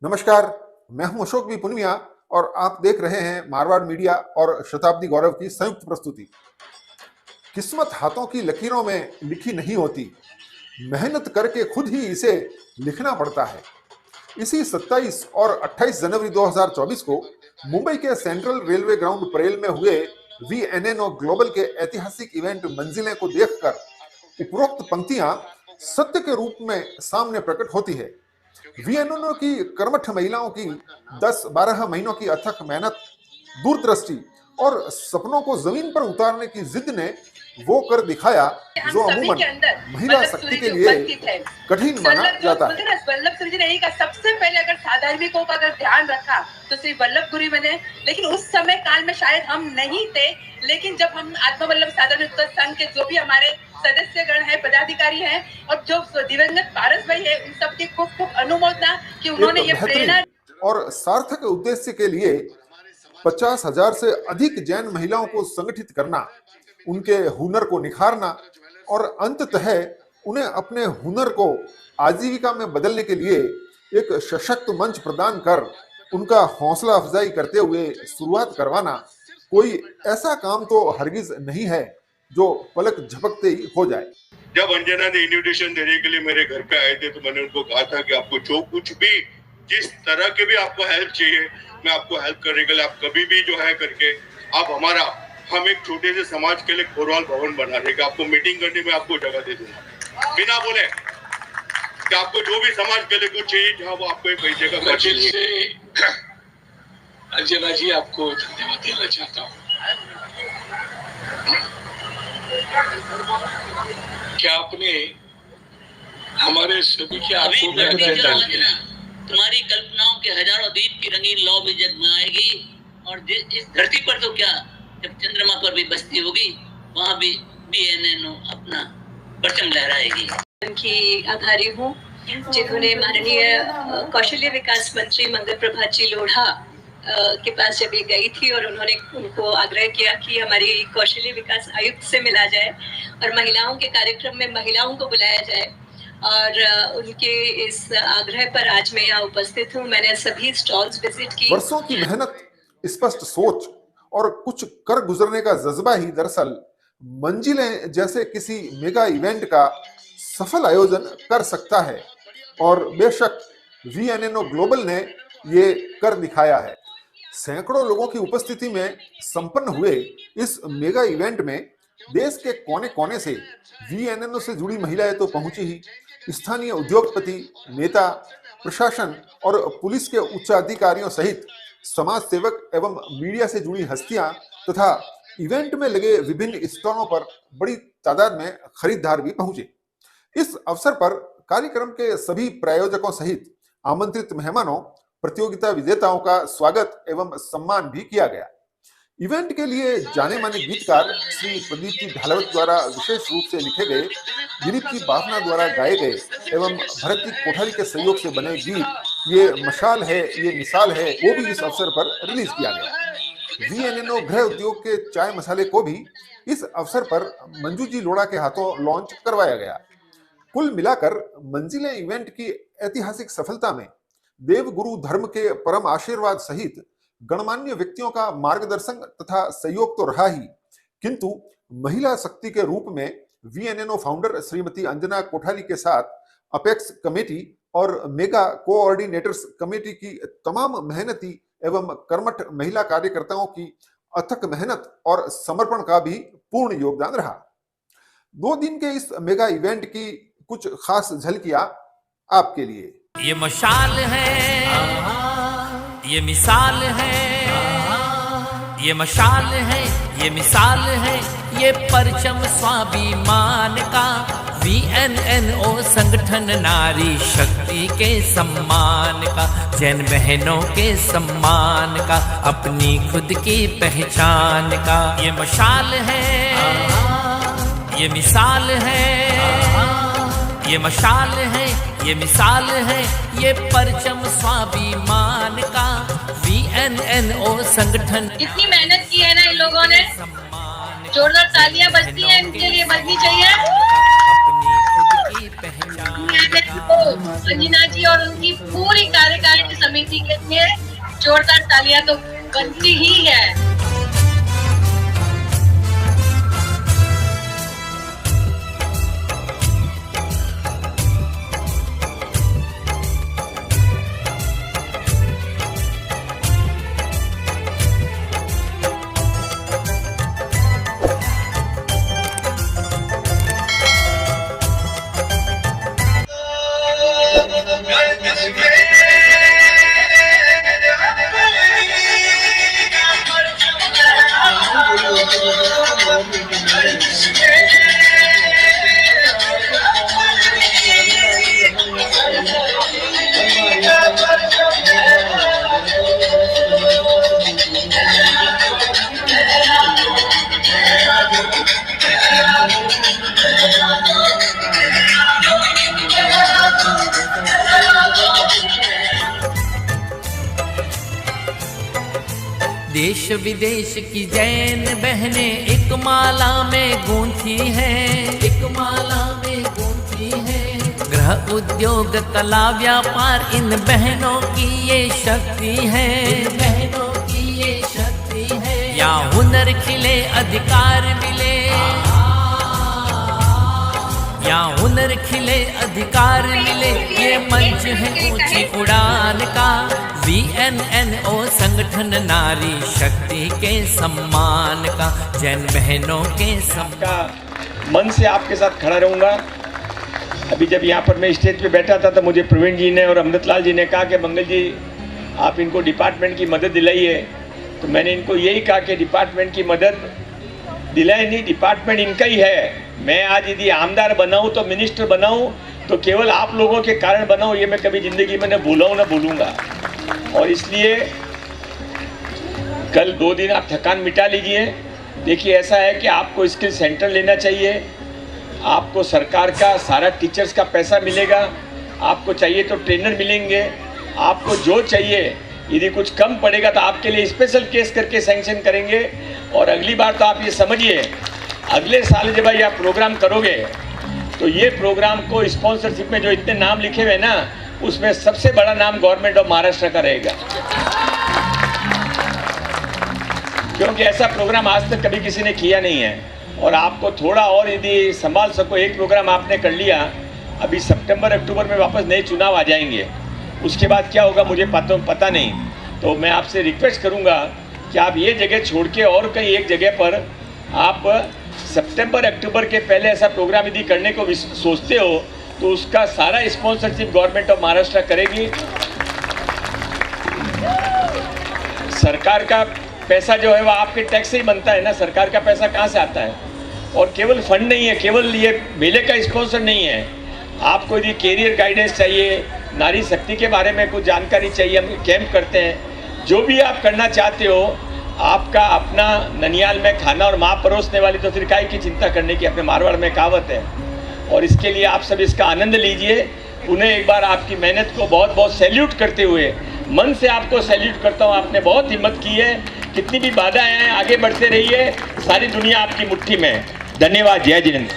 नमस्कार, मैं हूं अशोक बी पुनिया और आप देख रहे हैं मारवाड़ मीडिया और शताब्दी गौरव की संयुक्त प्रस्तुति। किस्मत हाथों की लकीरों में लिखी नहीं होती, मेहनत करके खुद ही इसे लिखना पड़ता है। इसी 27 और 28 जनवरी 2024 को मुंबई के सेंट्रल रेलवे ग्राउंड परेल में हुए VNNO ग्लोबल के ऐतिहासिक इवेंट मंजिलें को देखकर उपरोक्त पंक्तियां सत्य के रूप में सामने प्रकट होती है। VNNO की कर्मठ महिलाओं की 10-12 महीनों की अथक मेहनत, दूरदृष्टि और सपनों को जमीन पर उतारने की जिद ने वो कर दिखाया जो अमूमन महिला शक्ति के लिए कठिन माना जाता है। वल्लभ गुरु जी ने कहा सबसे पहले अगर साधारणिकों का अगर ध्यान रखा तो श्री वल्लभ गुरु बने, लेकिन उस समय काल में शायद हम नहीं थे। लेकिन जब हम आत्मा वल्लभ साधारणिक संघ के जो भी हमारे सदस्यगण है, पदाधिकारी हैं और जो दिवंगत पारस भाई है, उन सबकी खूब खूब अनुमोदना कि उन्होंने ये प्रेरणा और सार्थक उद्देश्य के लिए 50,000 से अधिक जैन महिलाओं को संगठित करना, उनके हुनर को निखारना और अंततः उन्हें अपने हुनर को आजीविका में बदलने के लिए एक सशक्त मंच प्रदान कर उनका हौसला अफजाई करते हुए शुरुआत करवाना कोई ऐसा काम तो हरगिज नहीं है जो पलक झपकते ही हो जाए। जब अंजना ने इन्विटेशन देने के लिए मेरे घर पे आए थे तो मैंने उनको कहा था कि आपको जो कुछ भी, जिस तरह के भी आपको हेल्प चाहिए, मैं आपको हेल्प करने के लिए, आप कभी भी जो है करके आप हम एक छोटे से समाज के लिए कोरवाल भवन बना देगा, आपको मीटिंग करने में आपको जगह दे दूंगा बिना बोले कि आपको जो भी समाज के लिए कुछ चाहिए, जहाँ वो आपको एक पैसे का से अंजना जी आपको धन्यवाद देना चाहता हूँ। क्या आपने हमारे सभी के आंखों में तुम्हारी कल्पनाओं के हजारों दीप की रंगीन लौ भी जगमगाएगी और इस धरती पर तो क्या, जब चंद्रमा पर भी बस्ती होगी वहाँ भी VNNO अपना परचम लहराएगी। उनकी आभारी हूँ जिन्होंने माननीय कौशल्य विकास मंत्री मंगल प्रभात जी लोढ़ा के पास जब ये गई थी और उन्होंने उनको आग्रह किया कि हमारी कौशल्य विकास आयुक्त से मिला जाए और महिलाओं के कार्यक्रम में महिलाओं को बुलाया जाए, और उनके इस आग्रह पर आज मैं यहाँ उपस्थित हूँ। मैंने सभी स्टॉल्स विजिट की। वर्षों की मेहनत, स्पष्ट सोच और कुछ कर गुजरने का जज्बा ही दरअसल मंजिलें जैसे किसी मेगा इवेंट का सफल आयोजन कर सकता है, और बेशक VNNO ग्लोबल ने ये कर दिखाया है। सैकड़ों लोगों की उपस्थिति में संपन्न हुए इस मेगा इवेंट में देश के कोने कोने से VNNO से जुड़ी महिलाएं तो पहुंची ही, स्थानीय उद्योगपति, नेता, प्रशासन और पुलिस के उच्चाधिकारियों सहित समाज सेवक एवं मीडिया से जुड़ी हस्तियां तथा इवेंट में लगे विभिन्न स्टॉलों पर बड़ी तादाद में खरीदार भी पहुंचे। इस अवसर पर कार्यक्रम के सभी प्रायोजकों सहित आमंत्रित मेहमानों, प्रतियोगिता विजेताओं का स्वागत एवं सम्मान भी किया गया। इवेंट के लिए जाने माने गीतकार श्री प्रदीप जी ढालवत द्वारा विशेष रूप से लिखे गए, दिलीप की बाफना द्वारा गाए गए एवं भरत जी कोठारी के सहयोग से बने गीत ये मशाल है, ये मिसाल है, वो भी इस अवसर पर रिलीज किया गया। VNNO गृह उद्योग के चाय मसाले को भी इस अवसर पर मंजू जी लोढ़ा के हाथों लॉन्च करवाया गया। कुल मिलाकर मंजिलें इवेंट की ऐतिहासिक सफलता में देवगुरु धर्म के परम आशीर्वाद सहित गणमान्य व्यक्तियों का मार्गदर्शन तथा सहयोग तो रहा ही, किंतु महिला शक्ति के रूप में VNNO फाउंडर श्रीमती अंजना कोठारी के साथ अपेक्स कमेटी और मेगा कोऑर्डिनेटर्स कमेटी की तमाम मेहनती एवं कर्मठ महिला कार्यकर्ताओं की अथक मेहनत और समर्पण का भी पूर्ण योगदान रहा। 2 दिन के इस मेगा इवेंट की कुछ खास झलकियां आपके लिए। ये मशाल है, ये मिसाल है, ये मशाल है, ये मिसाल है, ये परचम स्वाभिमान का VNNO संगठन नारी शक्ति के सम्मान का, जैन बहनों के सम्मान का, अपनी खुद की पहचान का। ये मशाल है, ये मिसाल है, ये मशाल है, ये मिसाल है, ये परचम स्वाभिमान का VNNO संगठन। इतनी मेहनत की है ना इन लोगों ने, जोरदार तालियां बजती हैं इनके लिए, बजनी चाहिए। अपनी खुद की पहचान अंजना जी और उनकी पूरी कार्यकारिणी समिति के लिए जोरदार तालियां तो बनती ही है। देश विदेश की जैन बहनें एक माला में गूंथी हैं, एक माला में गूंथी हैं। गृह उद्योग कला व्यापार इन बहनों की ये शक्ति है, इन बहनों की ये शक्ति है। या हुनर खिले अधिकार मिले, या हुनर खिले अधिकार मिले, ये मंच है ऊंची उड़ान का। VNNO संगठन नारी शक्ति के सम्मान का, जैन बहनों के सम्मान। मन से आपके साथ खड़ा रहूँगा। अभी जब यहाँ पर मैं स्टेज पे बैठा था तो मुझे प्रवीण जी ने और अमृतलाल जी ने कहा कि मंगल जी आप इनको डिपार्टमेंट की मदद दिलाइए, तो मैंने इनको यही कहा कि डिपार्टमेंट की मदद दिलाई नहीं, डिपार्टमेंट इनका ही है। मैं आज यदि आमदार बनाऊँ तो मिनिस्टर बनाऊँ तो केवल आप लोगों के कारण बनाऊँ, ये मैं कभी ज़िंदगी में न भूलाऊँ न भूलूँगा। और इसलिए कल 2 दिन आप थकान मिटा लीजिए। देखिए ऐसा है कि आपको स्किल सेंटर लेना चाहिए, आपको सरकार का सारा टीचर्स का पैसा मिलेगा, आपको चाहिए तो ट्रेनर मिलेंगे, आपको जो चाहिए। यदि कुछ कम पड़ेगा तो आपके लिए स्पेशल केस करके सैंक्शन करेंगे। और अगली बार तो आप ये समझिए, अगले साल जब आप प्रोग्राम करोगे तो ये प्रोग्राम को स्पॉन्सरशिप में जो इतने नाम लिखे हुए ना, उसमें सबसे बड़ा नाम गवर्नमेंट ऑफ महाराष्ट्र का रहेगा, क्योंकि ऐसा प्रोग्राम आज तक कभी किसी ने किया नहीं है। और आपको थोड़ा और यदि संभाल सको, एक प्रोग्राम आपने कर लिया, अभी सितंबर अक्टूबर में वापस नए चुनाव आ जाएंगे, उसके बाद क्या होगा मुझे पता नहीं। तो मैं आपसे रिक्वेस्ट करूंगा कि आप ये जगह छोड़ के और कहीं एक जगह पर आप सितंबर अक्टूबर के पहले ऐसा प्रोग्राम यदि करने को सोचते हो तो उसका सारा स्पॉन्सरशिप गवर्नमेंट ऑफ महाराष्ट्र करेगी। सरकार का पैसा जो है वह आपके टैक्स से ही बनता है ना, सरकार का पैसा कहाँ से आता है। और केवल फंड नहीं है, केवल ये मेले का स्पॉन्सर नहीं है। आपको यदि कैरियर गाइडेंस चाहिए, नारी शक्ति के बारे में कुछ जानकारी चाहिए, हम कैंप करते हैं। जो भी आप करना चाहते हो, आपका अपना ननियाल में खाना और माँ परोसने वाली तो फिर काहे की चिंता करने की, अपने मारवाड़ में कहावत है। और इसके लिए आप सब इसका आनंद लीजिए। उन्हें एक बार आपकी मेहनत को बहुत बहुत सैल्यूट करते हुए मन से आपको सैल्यूट करता हूँ। आपने बहुत हिम्मत की है, कितनी भी बाधाएं हैं आगे बढ़ते रहिए, सारी दुनिया आपकी मुट्ठी में है। धन्यवाद। जय जिनेंद्र।